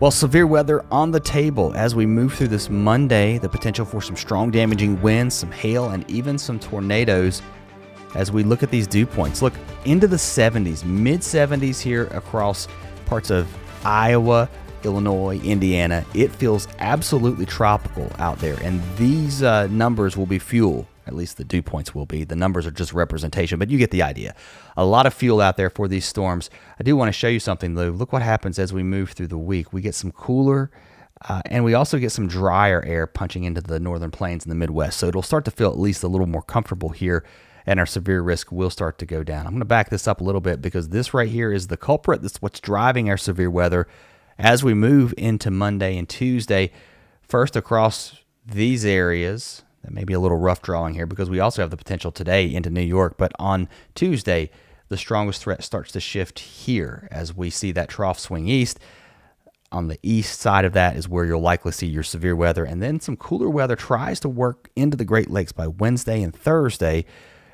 Well, severe weather on the table as we move through this Monday, the potential for some strong damaging winds, some hail, and even some tornadoes as we look at these dew points. Look, into the 70s, mid-70s here across parts of Iowa, Illinois, Indiana. It feels absolutely tropical out there, and these numbers will be fuel. At least the dew points will be. The numbers are just representation, but you get the idea. A lot of fuel out there for these storms. I do want to show you something, though. Look what happens as we move through the week. We get some cooler, and we also get some drier air punching into the northern plains in the Midwest. So it'll start to feel at least a little more comfortable here, and our severe risk will start to go down. I'm going to back this up a little bit because this right here is the culprit. This is what's driving our severe weather as we move into Monday and Tuesday. First across these areas. That may be a little rough drawing here because we also have the potential today into New York. But on Tuesday, the strongest threat starts to shift here as we see that trough swing east. On the east side of that is where you'll likely see your severe weather. And then some cooler weather tries to work into the Great Lakes by Wednesday and Thursday.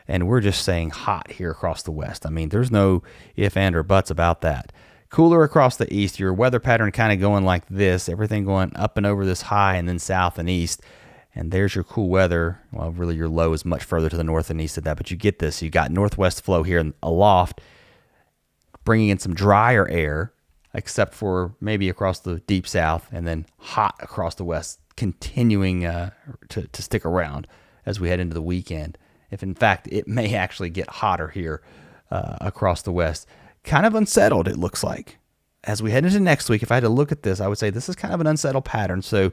And we're just saying hot here across the west. I mean, there's no if, and, or buts about that. Cooler across the east, your weather pattern kind of going like this, everything going up and over this high and then south and east. And there's your cool weather. Well, really your low is much further to the north and east of that, but you get this. You got northwest flow here aloft, bringing in some drier air, except for maybe across the deep south, and then hot across the west, continuing to stick around as we head into the weekend. If in fact it may actually get hotter here across the west. Kind of unsettled, it looks like. As we head into next week, if I had to look at this, I would say this is kind of an unsettled pattern. So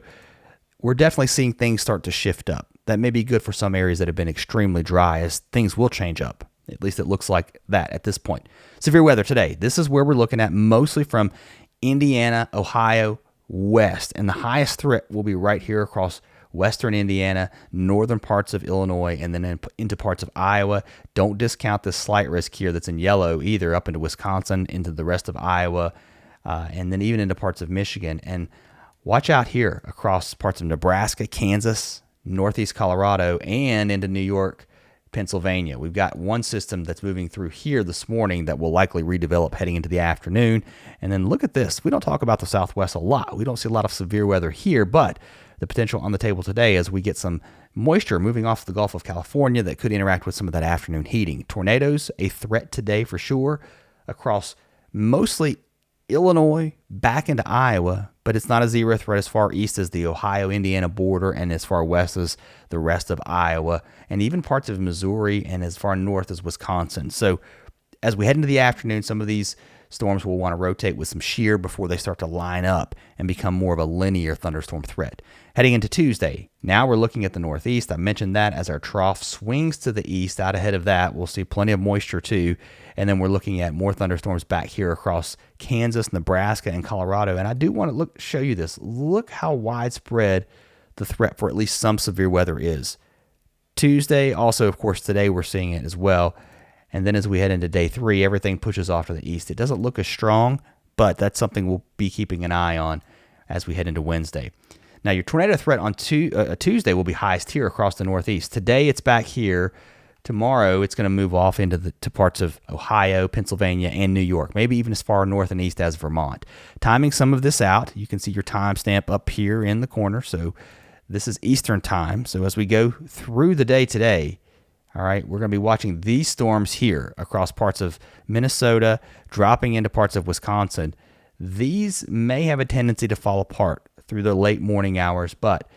we're definitely seeing things start to shift up. That may be good for some areas that have been extremely dry as things will change up. At least it looks like that at this point. Severe weather today. This is where we're looking at mostly from Indiana, Ohio, west. And the highest threat will be right here across western Indiana, northern parts of Illinois, and then into parts of Iowa. Don't discount this slight risk here that's in yellow either up into Wisconsin, into the rest of Iowa, and then even into parts of Michigan. And watch out here across parts of Nebraska, Kansas, northeast Colorado, and into New York, Pennsylvania. We've got one system that's moving through here this morning that will likely redevelop heading into the afternoon. And then look at this. We don't talk about the Southwest a lot. We don't see a lot of severe weather here, but the potential on the table today as we get some moisture moving off the Gulf of California that could interact with some of that afternoon heating. Tornadoes, a threat today for sure across mostly Illinois back into Iowa, but it's not a zero threat as far east as the Ohio-Indiana border and as far west as the rest of Iowa and even parts of Missouri and as far north as Wisconsin. So as we head into the afternoon, some of these storms will want to rotate with some shear before they start to line up and become more of a linear thunderstorm threat. Heading into Tuesday, now we're looking at the northeast. I mentioned that as our trough swings to the east. Out ahead of that, we'll see plenty of moisture too. And then we're looking at more thunderstorms back here across Kansas, Nebraska, and Colorado. And I do want to show you this. Look how widespread the threat for at least some severe weather is. Tuesday, also, of course, today we're seeing it as well. And then as we head into day 3, everything pushes off to the east. It doesn't look as strong, but that's something we'll be keeping an eye on as we head into Wednesday. Now, your tornado threat on Tuesday will be highest here across the northeast. Today, it's back here. Tomorrow, it's going to move off into to parts of Ohio, Pennsylvania, and New York, maybe even as far north and east as Vermont. Timing some of this out, you can see your timestamp up here in the corner. So this is Eastern time. So as we go through the day today, all right, we're going to be watching these storms here across parts of Minnesota, dropping into parts of Wisconsin. These may have a tendency to fall apart through the late morning hours, but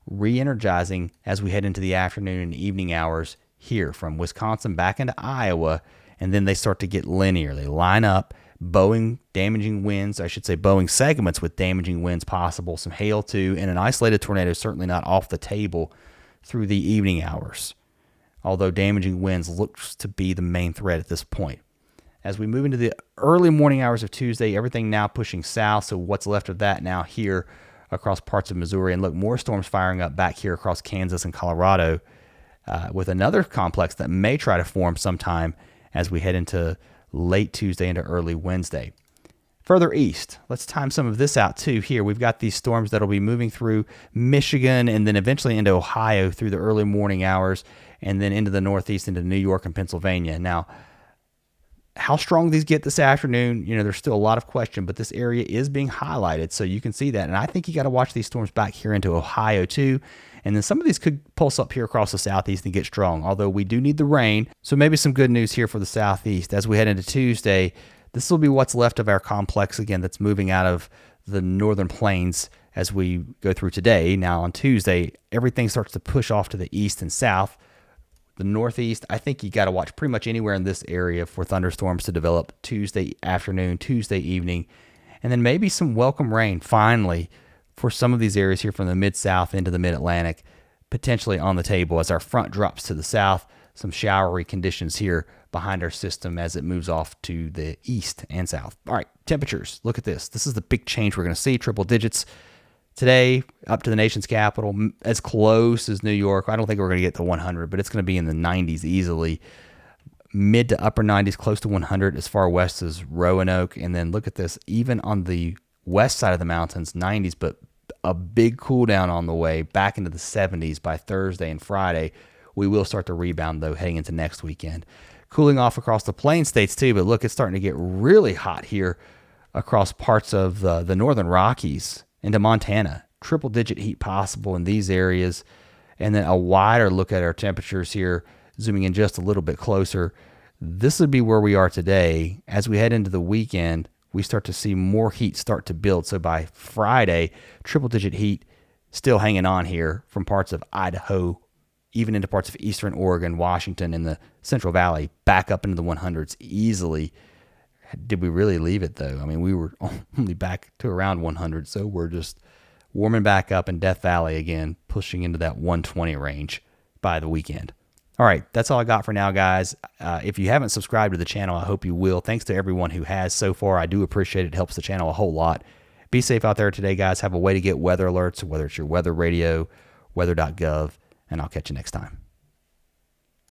re-energizing as we head into the afternoon and evening hours here from Wisconsin back into Iowa, and then they start to get linear. They line up, bowing damaging winds, I should say bowing segments with damaging winds possible, some hail too, and an isolated tornado certainly not off the table through the evening hours, although damaging winds looks to be the main threat at this point. As we move into the early morning hours of Tuesday, everything now pushing south, so what's left of that now here across parts of Missouri, and look, more storms firing up back here across Kansas and Colorado, with another complex that may try to form sometime as we head into late Tuesday into early Wednesday. Further east, let's time some of this out too here. We've got these storms that will be moving through Michigan and then eventually into Ohio through the early morning hours and then into the northeast into New York and Pennsylvania. Now, How strong these get this afternoon, there's still a lot of question, but this area is being highlighted, so you can see that. And I think you got to watch these storms back here into Ohio too. And then some of these could pulse up here across the southeast and get strong, although we do need the rain. So maybe some good news here for the southeast. As we head into Tuesday, this will be what's left of our complex again that's moving out of the northern plains as we go through today. Now on Tuesday, everything starts to push off to the east and south. The northeast, I think you got to watch pretty much anywhere in this area for thunderstorms to develop Tuesday afternoon, Tuesday evening, and then maybe some welcome rain finally for some of these areas here from the mid-south into the mid-Atlantic, potentially on the table as our front drops to the south. Some showery conditions here behind our system as it moves off to the east and south. All right, temperatures. Look at this. This is the big change we're going to see. Triple digits today, up to the nation's capital, as close as New York. I don't think we're going to get to 100, but it's going to be in the 90s easily. Mid to upper 90s, close to 100 as far west as Roanoke. And then look at this, even on the west side of the mountains, 90s, but a big cool down on the way back into the 70s by Thursday and Friday. We will start to rebound, though, heading into next weekend. Cooling off across the plain states, too, but look, it's starting to get really hot here across parts of the northern Rockies into Montana. Triple-digit heat possible in these areas. And then a wider look at our temperatures here, zooming in just a little bit closer. This would be where we are today. As we head into the weekend, we start to see more heat start to build. So by Friday, triple-digit heat still hanging on here from parts of Idaho, even into parts of eastern Oregon, Washington, and the Central Valley, back up into the 100s easily. Did we really leave it, though? I mean, we were only back to around 100, so we're just warming back up in Death Valley again, pushing into that 120 range by the weekend. All right, that's all I got for now, guys. If you haven't subscribed to the channel, I hope you will. Thanks to everyone who has so far. I do appreciate it. It helps the channel a whole lot. Be safe out there today, guys. Have a way to get weather alerts, whether it's your weather radio, weather.gov, and I'll catch you next time.